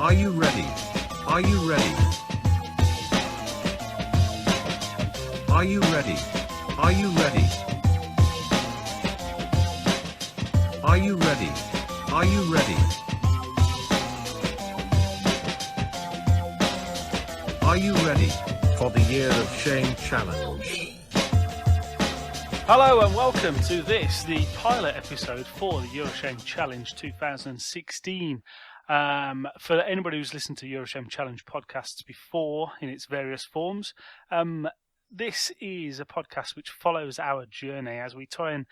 Are you ready? Are you ready? Are you ready? Are you ready? Are you ready? Are you ready? Are you ready for the Year of Shame Challenge? Hello and welcome to this, the pilot episode for the Year of Shame Challenge 2016. For anybody who's listened to Year of Shame Challenge podcasts before in its various forms, this is a podcast which follows our journey as we try and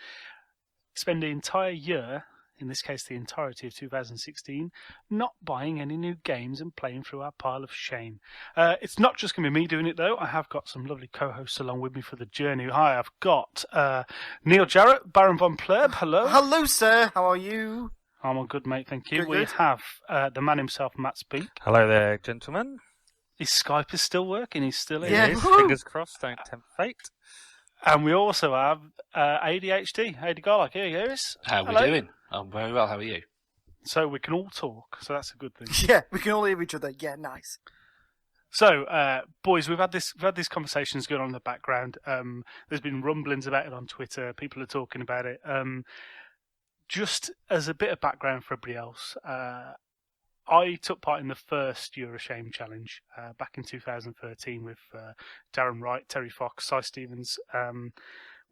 spend the entire year, in this case the entirety of 2016, not buying any new games and playing through our pile of shame. It's not just going to be me doing it though. I have got some lovely co-hosts along with me for the journey. Hi, I've got Neale, Jarrett, Baron Von Pleb. Hello. Hello, sir. How are you? I'm all good, mate. Thank you. Good, we good. have the man himself, Matt Spink. Hello there, gentlemen. His Skype is still working. He's still in. Yeah. It is. Woo! Fingers crossed, don't tempt fate. And we also have ADHD, Garlike. Here, Jayce. How are we Hello. doing? I'm very well. How are you? So we can all talk. So that's a good thing. Yeah, we can all hear each other. Yeah, nice. So, boys, we've had these conversations going on in the background. There's been rumblings about it on Twitter. People are talking about it. Just as a bit of background for everybody else, I took part in the first Year of Shame Challenge back in 2013 with Darren Wright, Terry Fox, Cy Stevens.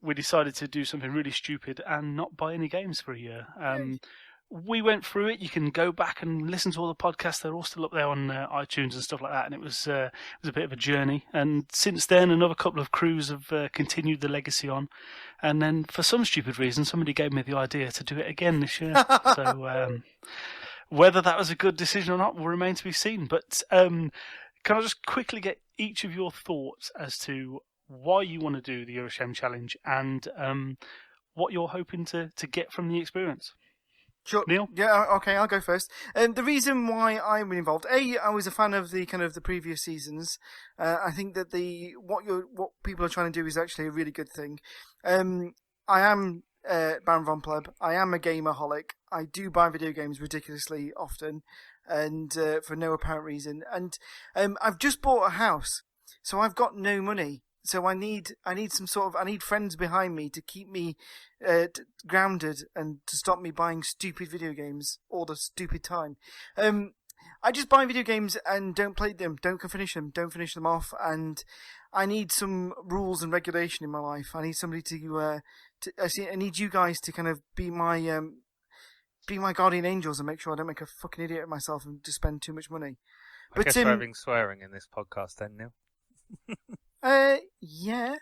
We decided to do something really stupid and not buy any games for a year. We went through it. You can go back and listen to all the podcasts. They're all still up there on iTunes and stuff like that. And it was a bit of a journey. And since then, another couple of crews have continued the legacy on. And then, for some stupid reason, somebody gave me the idea to do it again this year. So whether that was a good decision or not will remain to be seen. But can I just quickly get each of your thoughts as to why you want to do the Year of Shame Challenge and what you're hoping to get from the experience? Sure. Neale? Yeah, okay, I'll go first. The reason why I'm involved, I was a fan of the previous seasons. I think that what people are trying to do is actually a really good thing. I am Baron Von Pleb. I am a gamerholic. I do buy video games ridiculously often, and for no apparent reason. And I've just bought a house, so I've got no money. So I need friends behind me to keep me grounded and to stop me buying stupid video games all the stupid time. I just buy video games and don't play them, don't finish them off, and I need some rules and regulation in my life. I need somebody I need you guys to kind of be my guardian angels and make sure I don't make a fucking idiot of myself and just spend too much money. I guess we're having swearing in this podcast then, Neil. Yeah.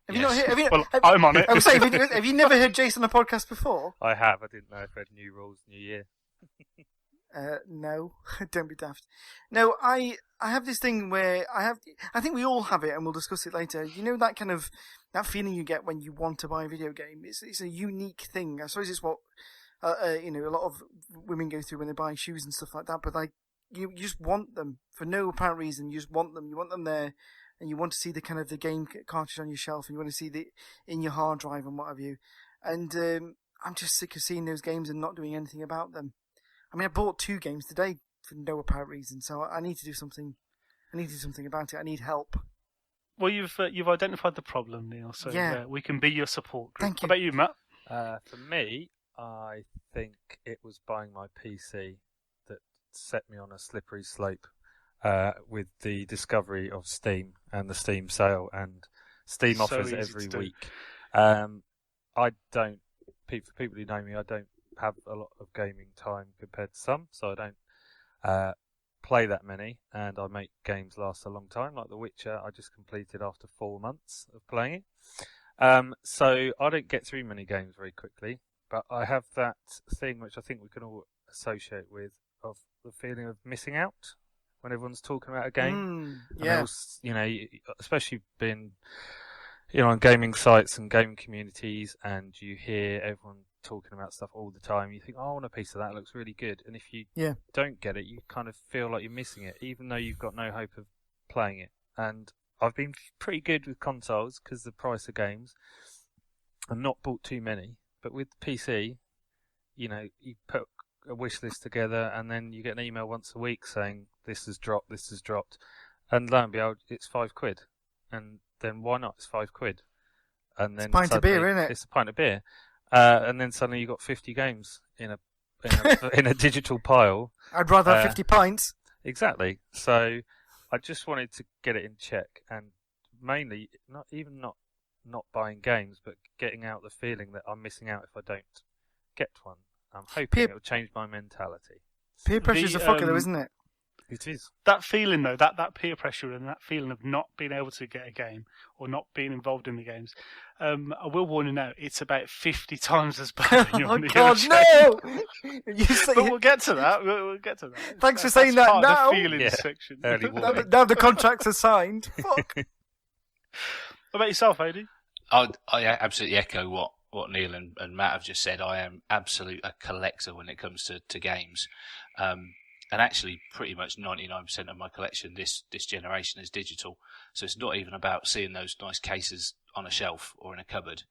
Have you Yes. not heard? Well, I'm on it. I was saying, have you never heard Jayce on a podcast before? I have. I didn't know if we had new rules, new year. No, don't be daft. No, I have this thing where I think we all have it, and we'll discuss it later. You know that feeling you get when you want to buy a video game. It's a unique thing. I suppose it's what a lot of women go through when they buy shoes and stuff like that. But you just want them for no apparent reason. You just want them. You want them there. And you want to see the game cartridge on your shelf, and you want to see in your hard drive and what have you. And I'm just sick of seeing those games and not doing anything about them. I mean, I bought 2 games today for no apparent reason, so I need to do something. I need to do something about it. I need help. Well, you've identified the problem, Neale, so Yeah. we can be your support group. Thank you. How about you, Matt? For me, I think it was buying my PC that set me on a slippery slope. With the discovery of Steam and the Steam sale, and Steam So offers easy every to do. week. For people who know me, I don't have a lot of gaming time compared to some, so I don't play that many, and I make games last a long time, like The Witcher I just completed after 4 months of playing it. So I don't get through many games very quickly, but I have that thing which I think we can all associate with, of the feeling of missing out when everyone's talking about a game. Yeah. And especially being, on gaming sites and gaming communities, and you hear everyone talking about stuff all the time. You think, oh, I want a piece of that. It looks really good. And if you don't get it, you kind of feel like you're missing it, even though you've got no hope of playing it. And I've been pretty good with consoles because of the price of games. I've not bought too many, but with PC, you put a wish list together, and then you get an email once a week saying this has dropped, and lo and behold, it's £5, and then why not? It's £5, and then It's a pint of beer, isn't it? It's a pint of beer, and then suddenly you've got 50 games in a digital pile. I'd rather have 50 pints. Exactly. So I just wanted to get it in check, and mainly not buying games, but getting out the feeling that I'm missing out if I don't get one. I'm hoping it will change my mentality. Peer pressure's a fucker, though, isn't it? It is. That feeling, though, that peer pressure and that feeling of not being able to get a game or not being involved in the games, I will warn you now, it's about 50 times as bad. Oh, God, no! But we'll get to that. We'll get to that. Thanks for saying that part now. Of the feelings section. Now the contracts are signed. Fuck. What about yourself, Adi? I absolutely echo what Neale and Matt have just said. I am absolute a collector when it comes to games. And actually, pretty much 99% of my collection this generation is digital. So it's not even about seeing those nice cases on a shelf or in a cupboard.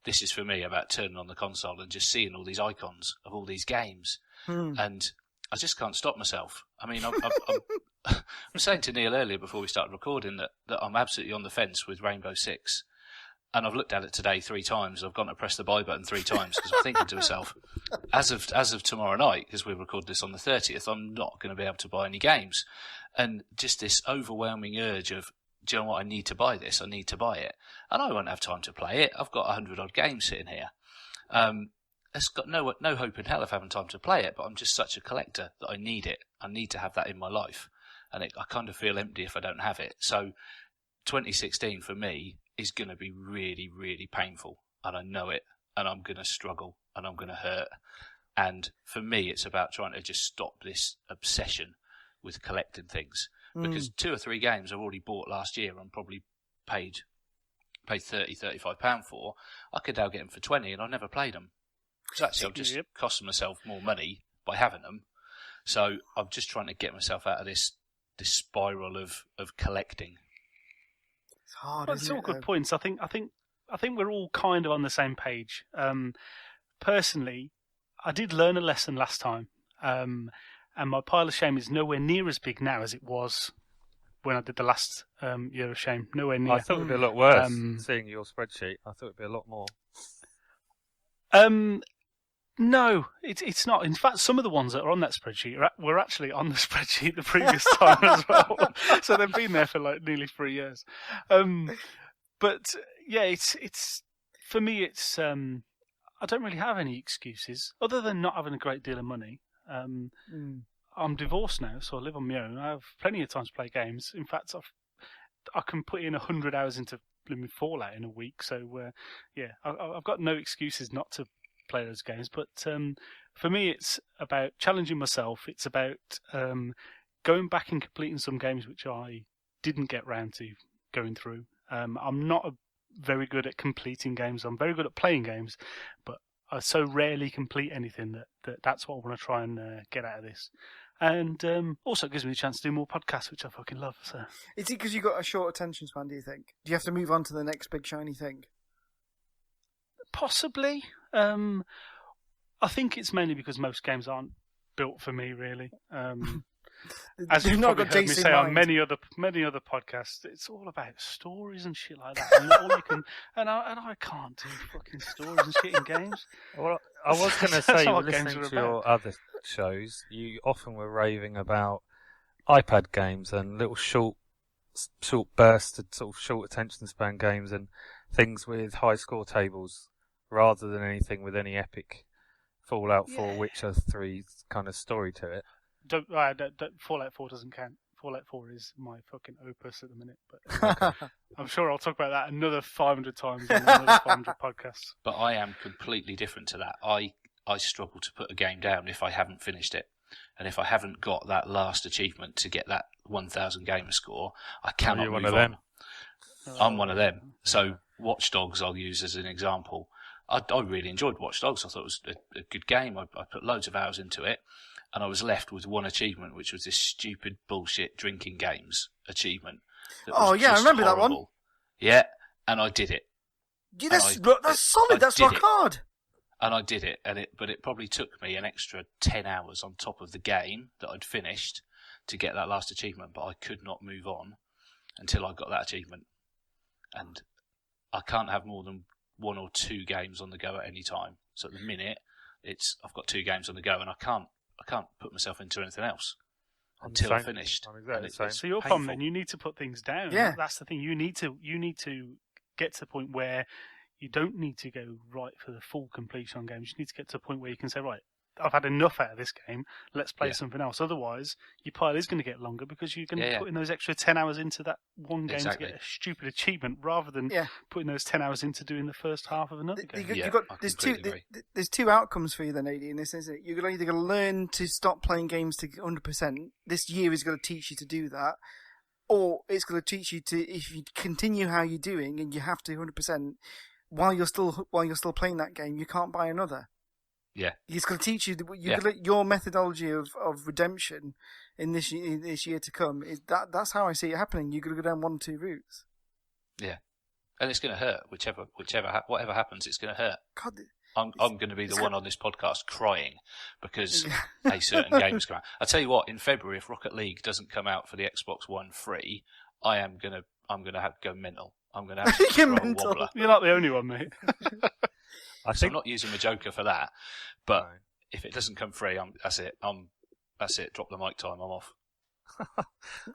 This is for me about turning on the console and just seeing all these icons of all these games. And I just can't stop myself. I mean, I'm saying to Neale earlier before we started recording that I'm absolutely on the fence with Rainbow Six. And I've looked at it today 3 times. I've gone to press the buy button 3 times because I'm thinking to myself, as of tomorrow night, because we record this on the 30th, I'm not going to be able to buy any games. And just this overwhelming urge of, do you know what, I need to buy this, I need to buy it. And I won't have time to play it. I've got 100 odd games sitting here. It's got no hope in hell of having time to play it, but I'm just such a collector that I need it. I need to have that in my life. And I kind of feel empty if I don't have it. So 2016 for me is going to be really, really painful, and I know it, and I'm going to struggle, and I'm going to hurt. And for me, it's about trying to just stop this obsession with collecting things, because 2 or 3 games I've already bought last year and probably paid £30-35 for. I could now get them for 20, and I've never played them. So actually, I've just costing myself more money by having them. So I'm just trying to get myself out of this spiral of collecting. It's hard, Well, it's all good points. I think we're all kind of on the same page. Personally, I did learn a lesson last time, and my pile of shame is nowhere near as big now as it was when I did the last year of shame. Nowhere near. I thought it'd be a lot worse. Seeing your spreadsheet, I thought it'd be a lot more. No, it's not. In fact, some of the ones that are on that spreadsheet were actually on the spreadsheet the previous time as well. So they've been there for like nearly 3 years. But yeah, it's for me. It's I don't really have any excuses other than not having a great deal of money. I'm divorced now, so I live on my own. I have plenty of time to play games. In fact, I can put in 100 hours into blooming Fallout in a week. So yeah, I've got no excuses not to play those games. But for me, it's about challenging myself. It's about going back and completing some games which I didn't get round to going through. I'm not very good at completing games. I'm very good at playing games, but I so rarely complete anything that's what I want to try and get out of this. And also it gives me a chance to do more podcasts, which I fucking love. So. Is it because you've got a short attention span, do you think? Do you have to move on to the next big shiny thing? Possibly. I think it's mainly because most games aren't built for me, really. As you've probably heard me say on many other podcasts, it's all about stories and shit like that. And all you can, and I can't do fucking stories and shit in games. Well, I was going to say, listening to your other shows, you often were raving about iPad games and little short bursts, sort of short attention span games and things with high score tables, rather than anything with any epic Fallout 4, Witcher 3 kind of story to it. Don't, Fallout 4 doesn't count. Fallout 4 is my fucking opus at the minute. But I'm sure I'll talk about that another 500 times in another 500 podcasts. But I am completely different to that. I struggle to put a game down if I haven't finished it. And if I haven't got that last achievement to get that 1,000 gamer score, I cannot move on. I'm one of them. So Watch Dogs I'll use as an example. I really enjoyed Watch Dogs. I thought it was a good game. I put loads of hours into it. And I was left with one achievement, which was this stupid bullshit drinking games achievement. Oh, yeah, I remember horrible. that one. Yeah, and I did it. Yeah, that's solid. That's rock hard. And I did it, but it probably took me an extra 10 hours on top of the game that I'd finished to get that last achievement, but I could not move on until I got that achievement. And I can't have more than 1 or 2 games on the go at any time. So at the minute, I've got 2 games on the go, and I can't put myself into anything else until I've finished. I'm exactly the same. So your problem then, you need to put things down. Yeah. That's the thing. You need to get to the point where you don't need to go right for the full completion on games. You need to get to a point where you can say, right, I've had enough out of this game. Let's play something else. Otherwise, your pile is going to get longer because you're going to put in those extra 10 hours into that one game to get a stupid achievement, rather than putting those 10 hours into doing the first half of another game. There's 2 outcomes for you then, AD, in this, isn't it? You're either going to learn to stop playing games to 100%. This year is going to teach you to do that. Or it's going to teach you to, if you continue how you're doing and you have to 100%, while you're still playing that game, you can't buy another. Yeah, it's going to teach you your methodology of redemption in this year to come. That's how I see it happening. You're going to go down 1 or 2 routes. Yeah, and it's going to hurt. Whatever happens, it's going to hurt. God, I'm going to be the one on this podcast crying because a certain game's come out. I tell you what, in February, if Rocket League doesn't come out for the Xbox One free, I'm going to have to go mental. I'm going to have to throw a wobbler. You're not the only one, mate. I'm not using my Joker for that, but if it doesn't come free, that's it. That's it. Drop the mic time. I'm off.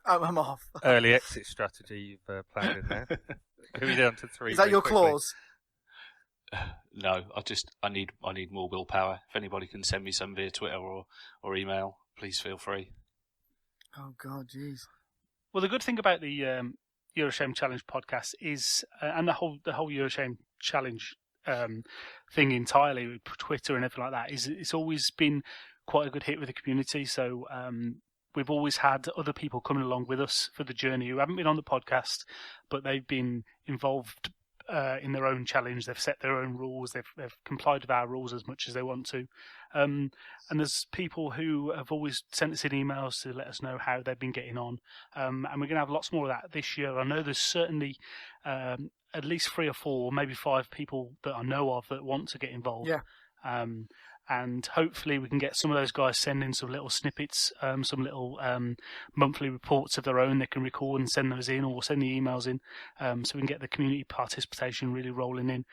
I'm off. Early exit strategy you've planned in there. Who are you down to 3? Is that your clause? No, I need more willpower. If anybody can send me some via Twitter or email, please feel free. Oh God, jeez. Well, the good thing about the Euroshame Challenge podcast is, and the whole Euroshame Challenge thing entirely with Twitter and everything like that, is it's always been quite a good hit with the community. So we've always had other people coming along with us for the journey who haven't been on the podcast, but they've been involved in their own challenge. They've set their own rules. They've complied with our rules as much as they want to. And there's people who have always sent us in emails to let us know how they've been getting on. And we're going to have lots more of that this year. I know there's certainly at least 3 or 4, maybe 5 people that I know of that want to get involved. Yeah. And hopefully we can get some of those guys sending some little snippets, some little monthly reports of their own they can record and send those in, or send the emails in, so we can get the community participation really rolling in.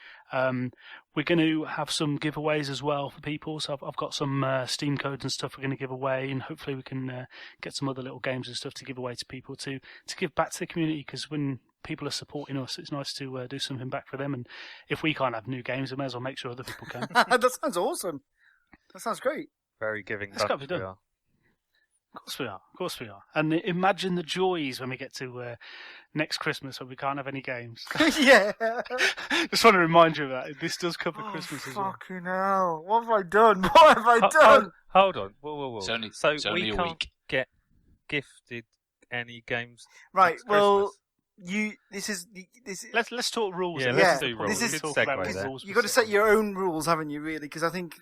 We're going to have some giveaways as well for people, so I've got some Steam codes and stuff we're going to give away, and hopefully we can get some other little games and stuff to give away to people to give back to the community, because when people are supporting us, it's nice to do something back for them. And if we can't have new games, we may as well make sure other people can. That sounds awesome. That sounds great. Very giving. It's got to be done. Of course we are. And imagine the joys when we get to next Christmas when we can't have any games. Yeah. Just want to remind you of that. This does cover Christmas as well. Fucking hell. What have I done? What have I done? Hold on. Whoa. It's only we a can't week. get gifted any games. Right, next well... Christmas. Let's talk rules. Yeah, then. let's do rules. This is Talk about segue there. rules. You've got to set your own rules, haven't you, really? Because I think,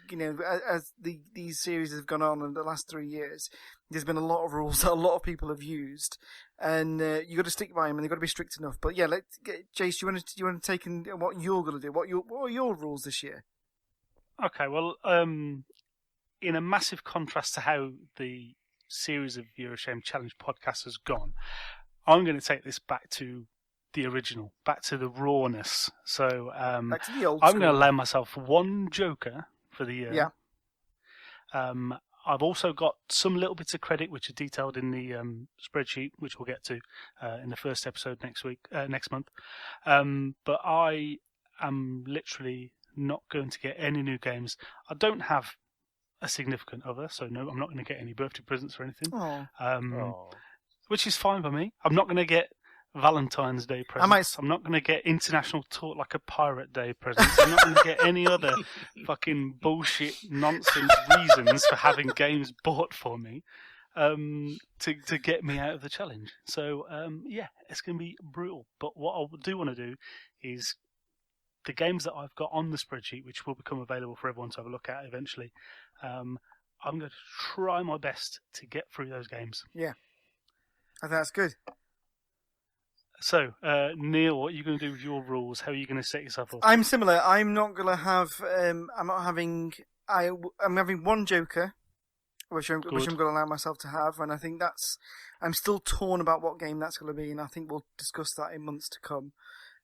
as these series have gone on in the last 3 years, there's been a lot of rules that a lot of people have used, and you've got to stick by them, and they've got to be strict enough. But yeah, Jayce, you want to take in what you're going to do? What are your rules this year? Okay, well, in a massive contrast to how the series of Euroshame Challenge podcast has gone, I'm going to take this back to the original, back to the rawness. So Back to the old I'm school. going to allow myself 1 Joker for the year. Yeah. I've also got some little bits of credit which are detailed in the spreadsheet, which we'll get to in the first episode next month. But I am literally not going to get any new games. I don't have a significant other, so no, I'm not going to get any birthday presents or anything. Which is fine by me. I'm not going to get Valentine's Day presents. I'm not going to get International Talk Like a Pirate Day presents. I'm not going to get any other fucking bullshit nonsense reasons for having games bought for me to get me out of the challenge. So, yeah, it's going to be brutal. But what I do want to do is the games that I've got on the spreadsheet, which will become available for everyone to have a look at eventually, I'm going to try my best to get through those games. Yeah. I think that's good. So, Neale, what are you going to do with your rules? How are you going to set yourself up? I'm similar. I'm not gonna have. I'm not having. I'm having one Joker, which I'm going to allow myself to have, and I think that's. I'm still torn about what game that's going to be, and I think we'll discuss that in months to come.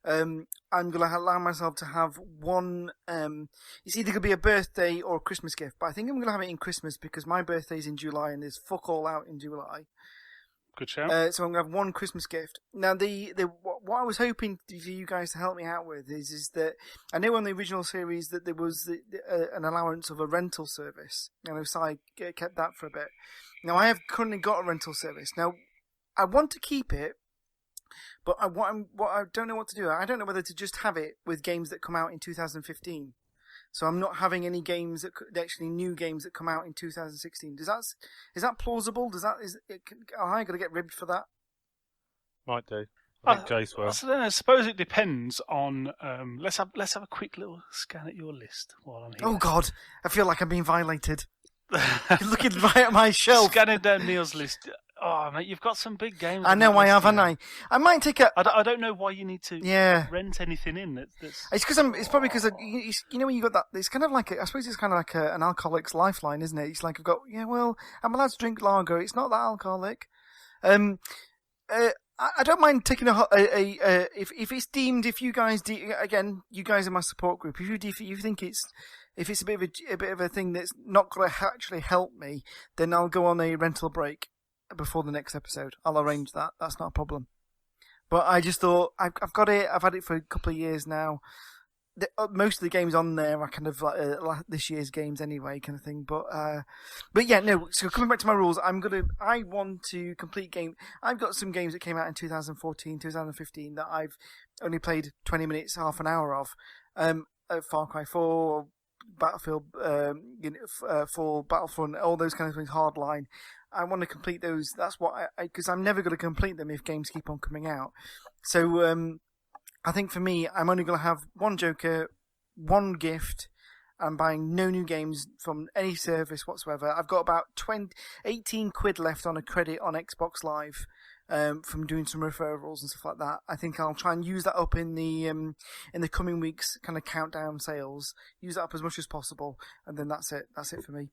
I'm going to allow myself to have one. It's either going to be a birthday or a Christmas gift, but I think I'm going to have it in Christmas because my birthday's in July and there's fuck all out in July. Good shout. So I'm going to have one Christmas gift. Now, what I was hoping for you guys to help me out with is that I know on the original series that there was an allowance of a rental service. And so I kept that for a bit. Now, I have currently got a rental service. Now, I want to keep it, but what I don't know what to do. I don't know whether to just have it with games that come out in 2015. So I'm not having any games actually new games that come out in 2016. Is that plausible? Am I going to get ribbed for that? Might do. I think Jayce will. I suppose it depends on. Let's have a quick little scan at your list while I'm here. Oh God, I feel like I'm being violated. You're looking right at my shelf. Scanning down Neale's list. Oh, mate, you've got some big games. I know I have, haven't I? I might take a. I don't know why you need to rent anything in. That's... It's because it's probably because you know when you got that. It's kind of like I suppose it's kind of like an alcoholic's lifeline, isn't it? It's like I've got I'm allowed to drink lager. It's not that alcoholic. I don't mind taking if it's deemed. If you guys again, you guys are my support group. If you think if it's a bit of a thing that's not going to actually help me, then I'll go on a rental break before the next episode. I'll arrange that. That's not a problem. But I just thought I've got it. I've had it for a couple of years now. Most of the games on there are kind of like this year's games anyway, kind of thing. But yeah, no. So coming back to my rules, I want to complete game. I've got some games that came out in 2014, 2015 that I've only played 20 minutes, half an hour of. Far Cry 4, Battlefield 4, Battlefront, all those kind of things. Hardline. I want to complete those. That's what because I'm never going to complete them if games keep on coming out. So I think for me, I'm only going to have one Joker, one gift. I'm buying no new games from any service whatsoever. I've got about 18 quid left on a credit on Xbox Live from doing some referrals and stuff like that. I think I'll try and use that up in the coming weeks, kind of countdown sales. Use that up as much as possible, and then that's it. That's it for me.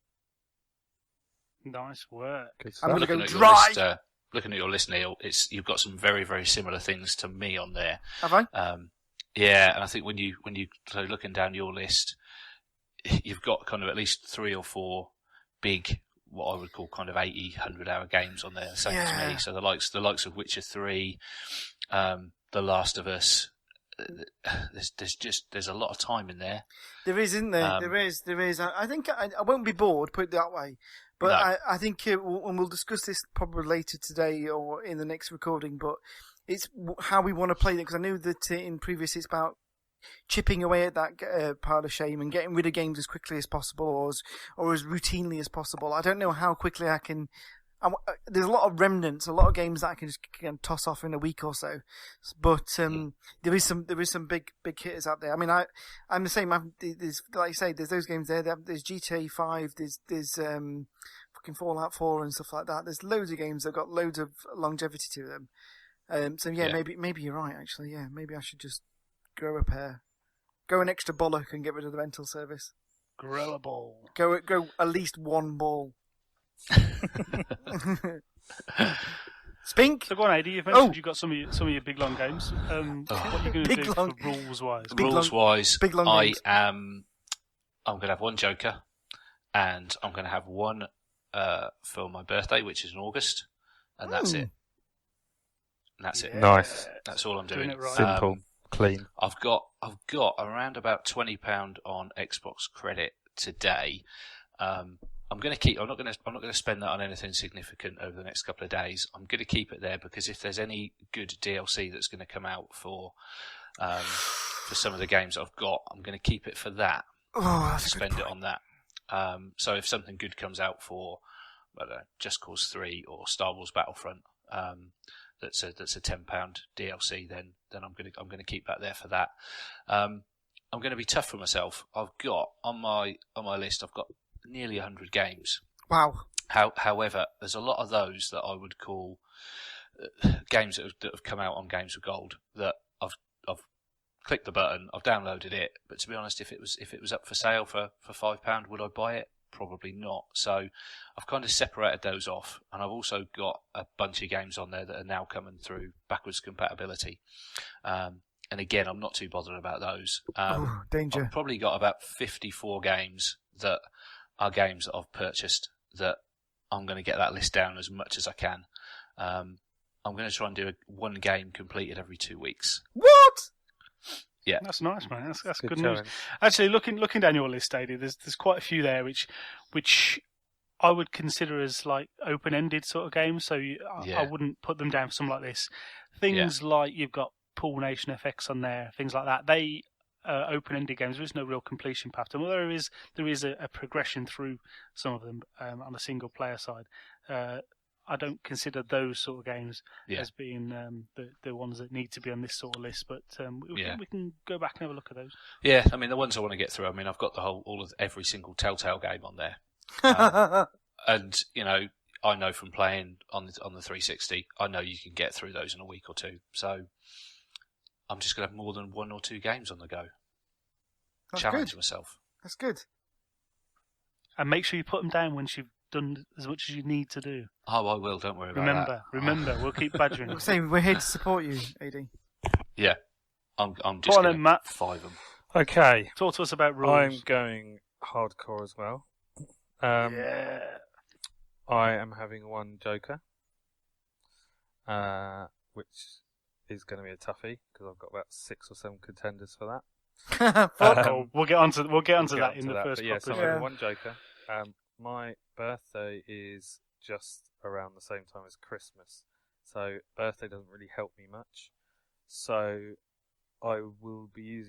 Nice work. I'm going to go dry. Looking at your list, Neale, you've got some very, very similar things to me on there. Have I? Yeah, and I think when you looking down your list, you've got kind of at least 3 or 4 big, what I would call kind of 80, 100-hour games on there, same as me. So the likes of Witcher 3, The Last of Us. There's a lot of time in there. There is, isn't there? There is. I think I won't be bored. Put it that way. But no. I think, and we'll discuss this probably later today or in the next recording, but it's how we want to play it, because I know that in previous it's about chipping away at that pile of shame and getting rid of games as quickly as possible or as routinely as possible. I don't know how quickly I can... there's a lot of remnants, a lot of games that I can just toss off in a week or so, but there is some big hitters out there. I mean, I'm the same. There's, like you say, there's those games there. There's GTA 5. There's fucking Fallout 4 and stuff like that. There's loads of games that got loads of longevity to them. So yeah, maybe you're right. Actually, yeah, maybe I should just grow a pair, go an extra bollock and get rid of the rental service. Grow a ball. Go at least one ball. Spink. So go on, Adi. You've mentioned you've got some of your big long games. What are you going to do rules wise? Rules wise, I'm going to have one Joker, and I'm going to have one for my birthday, which is in August, and that's it. And that's it. Nice. That's all I'm doing. It right. Simple, clean. I've got around about £20 on Xbox credit today. I'm going to keep. I'm not going to spend that on anything significant over the next couple of days. I'm going to keep it there because if there's any good DLC that's going to come out for some of the games I've got, I'm going to keep it for that. Spend it on that. So if something good comes out for, Just Cause 3 or Star Wars Battlefront, that's a £10 DLC, then I'm going to keep that there for that. I'm going to be tough for myself. I've got on my list. I've got nearly 100 games. Wow. However, there's a lot of those that I would call games that have come out on Games with Gold that I've clicked the button, I've downloaded it, but to be honest, if it was up for sale for £5, would I buy it? Probably not. So I've kind of separated those off, and I've also got a bunch of games on there that are now coming through backwards compatibility. And again, I'm not too bothered about those. Danger. I've probably got about 54 games that are games that I've purchased that I'm going to get that list down as much as I can. I'm going to try and do one game completed every 2 weeks. What? Yeah, that's nice, man. That's good challenge. news. Actually, looking down your list, Adi, there's quite a few there which I would consider as like open-ended sort of games. So I wouldn't put them down for something like this. Things like you've got Pool Nation FX on there, things like that. They open-ended games. There is no real completion path to them. Well, there is a progression through some of them on a single-player side. I don't consider those sort of games as being the ones that need to be on this sort of list, but we can go back and have a look at those. Yeah, I mean the ones I want to get through. I mean I've got every single Telltale game on there, and I know from playing on the 360, I know you can get through those in a week or two. So I'm just going to have more than 1 or 2 games on the go. That's Challenge good. myself. That's good. And make sure you put them down once you've done as much as you need to do. Oh, I will. Don't worry about that. Remember, we'll keep badgering. I'm saying we're here to support you, AD. Yeah, I'm just going to 5 them. Okay. Talk to us about rules. I'm going hardcore as well. Yeah. I am having 1 Joker, which is going to be a toughie because I've got about 6 or 7 contenders for that. We'll get onto that in the first. But so I'm having 1 Joker. My birthday is just around the same time as Christmas, so birthday doesn't really help me much. So I will be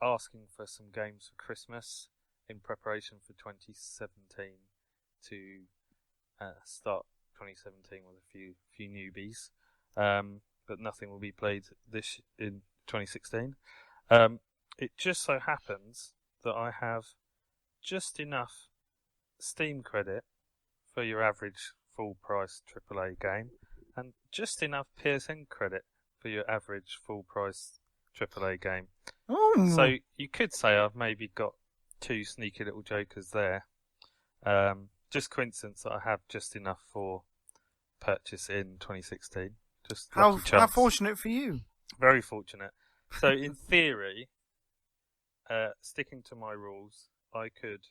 asking for some games for Christmas in preparation for 2017 to start 2017 with a few newbies, but nothing will be played in 2016. It just so happens that I have just enough Steam credit for your average full price AAA game, and just enough PSN credit for your average full price AAA game. Ooh. So you could say I've maybe got 2 sneaky little jokers there. Just coincidence that I have just enough for purchase in 2016. Just how lucky chance. fortunate for you. Very fortunate. So in theory, sticking to my rules, I could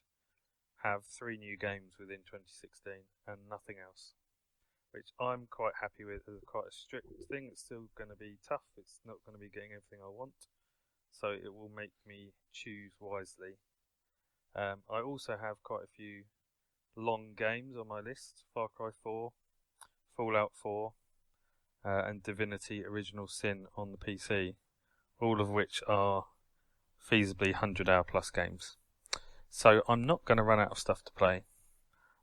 have 3 new games within 2016 and nothing else, which I'm quite happy with. It's quite a strict thing. It's still going to be tough. It's not going to be getting everything I want, so it will make me choose wisely. I also have quite a few long games on my list: Far Cry 4, Fallout 4, and Divinity Original Sin on the PC, all of which are feasibly 100-hour plus games. So I'm not going to run out of stuff to play.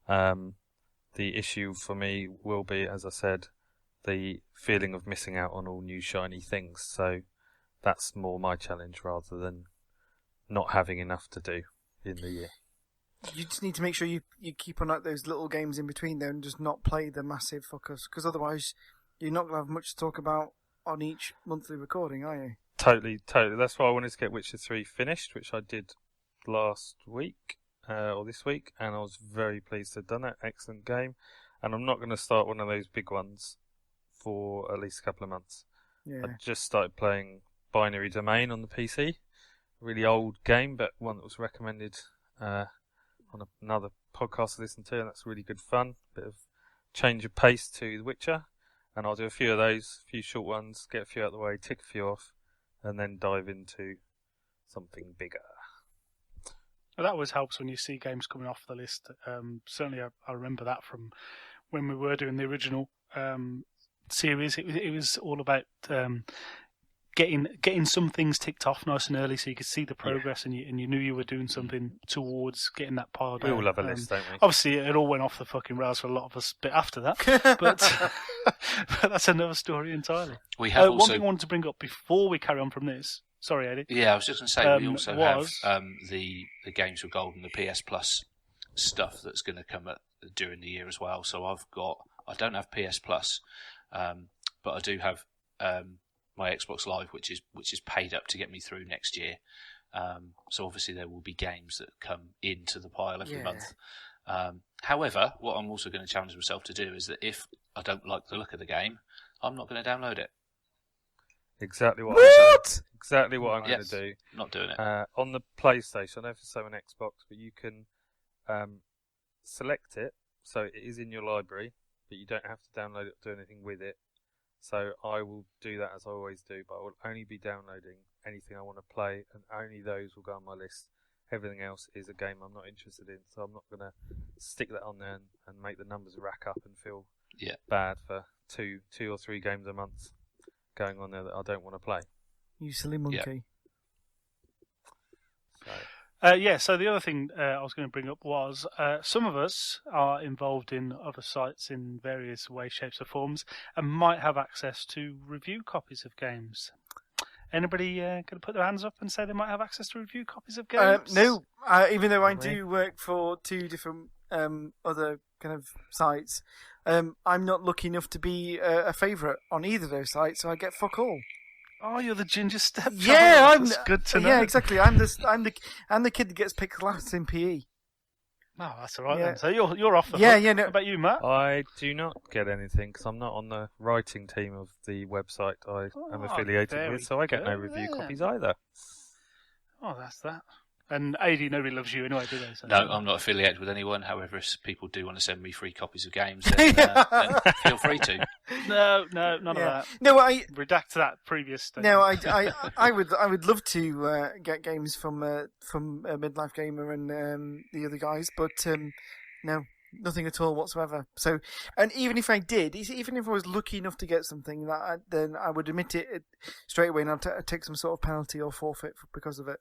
The issue for me will be, as I said, the feeling of missing out on all new shiny things. So that's more my challenge rather than not having enough to do in the year. You just need to make sure you keep on like those little games in between there and just not play the massive fuckers, because otherwise you're not going to have much to talk about on each monthly recording, are you? Totally. That's why I wanted to get Witcher 3 finished, which I did last week or this week, and I was very pleased to have done it. Excellent game, and I'm not going to start one of those big ones for at least a couple of months. Yeah. I just started playing Binary Domain on the PC, really old game, but one that was recommended on another podcast I listened to, and that's really good fun. Bit of change of pace to The Witcher, and I'll do a few of those, a few short ones, get a few out of the way, tick a few off, and then dive into something bigger. Well, that always helps when you see games coming off the list. Certainly, I remember that from when we were doing the original series. It was all about getting some things ticked off nice and early, so you could see the progress, and you knew you were doing something towards getting that piled We out. all have a list, don't we? Obviously, it all went off the fucking rails for a lot of us a bit after that, but that's another story entirely. We have one thing I wanted to bring up before we carry on from this. Sorry, Eddie. Yeah, I was just going to say we also have the Games with Gold and the PS Plus stuff that's going to come during the year as well. So I don't have PS Plus, but I do have my Xbox Live, which is paid up to get me through next year. So obviously there will be games that come into the pile every month. However, what I'm also going to challenge myself to do is that if I don't like the look of the game, I'm not going to download it. Exactly what I'm going to do. Not doing it. On the PlayStation, I know for so on Xbox, but you can select it, so it is in your library, but you don't have to download it or do anything with it. So I will do that as I always do, but I will only be downloading anything I want to play, and only those will go on my list. Everything else is a game I'm not interested in, so I'm not going to stick that on there and make the numbers rack up and feel bad for two or three games a month going on there that I don't want to play. You silly monkey. So the other thing I was going to bring up was some of us are involved in other sites in various ways, shapes, or forms, and might have access to review copies of games. Anybody going to put their hands up and say they might have access to review copies of games? No, even though I do work for two different other kind of sites, I'm not lucky enough to be a favourite on either of those sites, so I get fuck all. Oh, you're the ginger step. Yeah, That's good to know. Yeah, exactly. I'm the kid that gets picked last in PE. Oh, that's all right then. So you're off the hook. Yeah. No. How about you, Matt? I do not get anything because I'm not on the writing team of the website I am affiliated with, so I get no review copies either. Oh, that's that. And AD, nobody loves you anyway, do they? So. No, I'm not affiliated with anyone. However, if people do want to send me free copies of games, then feel free to. No, none of that. No, redact that previous statement. No, I would love to get games from Midlife Gamer and the other guys, but no, nothing at all whatsoever. So, and even if I did, even if I was lucky enough to get something, then I would admit it straight away, and I'd take some sort of penalty or forfeit because of it.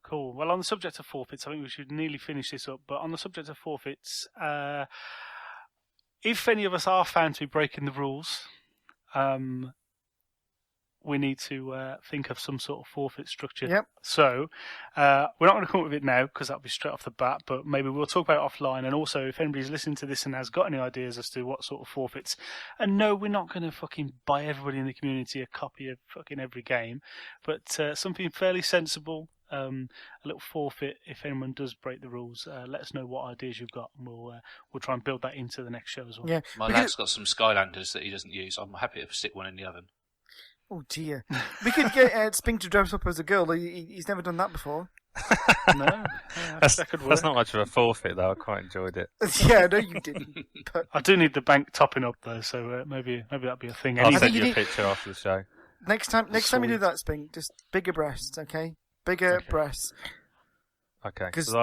Cool. Well, on the subject of forfeits, I think we should nearly finish this up. But on the subject of forfeits, if any of us are found to be breaking the rules, we need to think of some sort of forfeit structure. Yep. So we're not going to come up with it now because that'll be straight off the bat, but maybe we'll talk about it offline. And also, if anybody's listening to this and has got any ideas as to what sort of forfeits, and no, we're not going to fucking buy everybody in the community a copy of fucking every game, but something fairly sensible. A little forfeit if anyone does break the rules. Let us know what ideas you've got, and we'll try and build that into the next show as well. Yeah, my lad's got some Skylanders that he doesn't use. I'm happy to stick one in the oven. Oh dear, we could get Spink to dress up as a girl. He's never done that before. No, that's not much of a forfeit though. I quite enjoyed it. Yeah, no, you didn't. But... I do need the bank topping up though, so maybe that'll be a thing. I'll send you a picture after the show. Next time you do that, Spink, just bigger breasts, okay? Bigger breasts. Okay. Because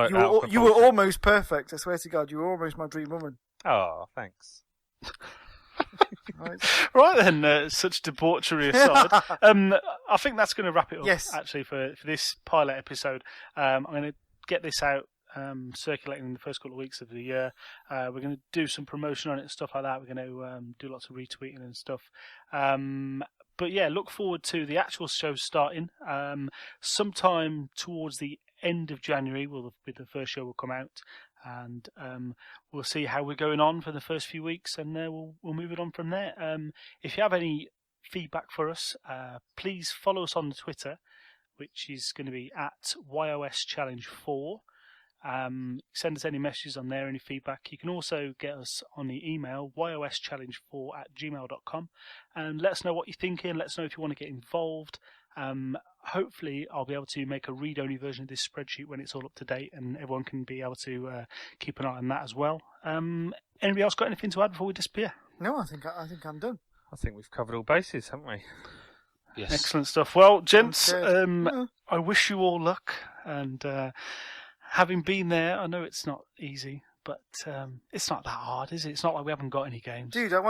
you were almost perfect. I swear to God, you were almost my dream woman. Oh, thanks. Right then, such debauchery aside, I think that's going to wrap it up. Yes. Actually, for this pilot episode, I'm going to get this out. Circulating in the first couple of weeks of the year. We're going to do some promotion on it and stuff like that. We're going to do lots of retweeting and stuff. But yeah, look forward to the actual show starting sometime towards the end of January. The first show will come out, and we'll see how we're going on for the first few weeks, and we'll move it on from there. If you have any feedback for us, please follow us on Twitter, which is going to be at YoS Challenge 4. Send us any messages on there, any feedback. You can also get us on the email yoschallenge4@gmail.com and let us know what you're thinking. Let us know if you want to get involved. Hopefully I'll be able to make a read-only version of this spreadsheet when it's all up to date, and everyone can be able to keep an eye on that as well. Anybody else got anything to add before we disappear? No, I think I'm done. I think we've covered all bases, haven't we? Yes. Excellent stuff. Well, gents, I wish you all luck, and having been there, I know it's not easy, but it's not that hard, is it? It's not like we haven't got any games. Dude, you've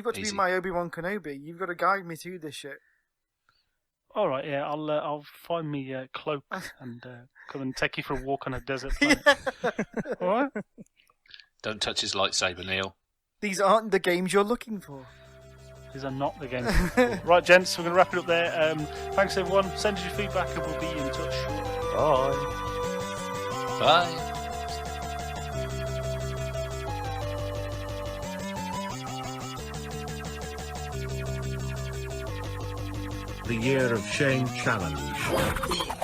got to be my Obi-Wan Kenobi. You've got to guide me through this shit. All right, yeah, I'll find me cloak and come and take you for a walk on a desert planet. All right. Don't touch his lightsaber, Neale. These aren't the games you're looking for. These are not the games. Right, gents, we're going to wrap it up there. Thanks, everyone. Send us your feedback, and we'll be in touch. Bye. Bye. the Year of Shame challenge.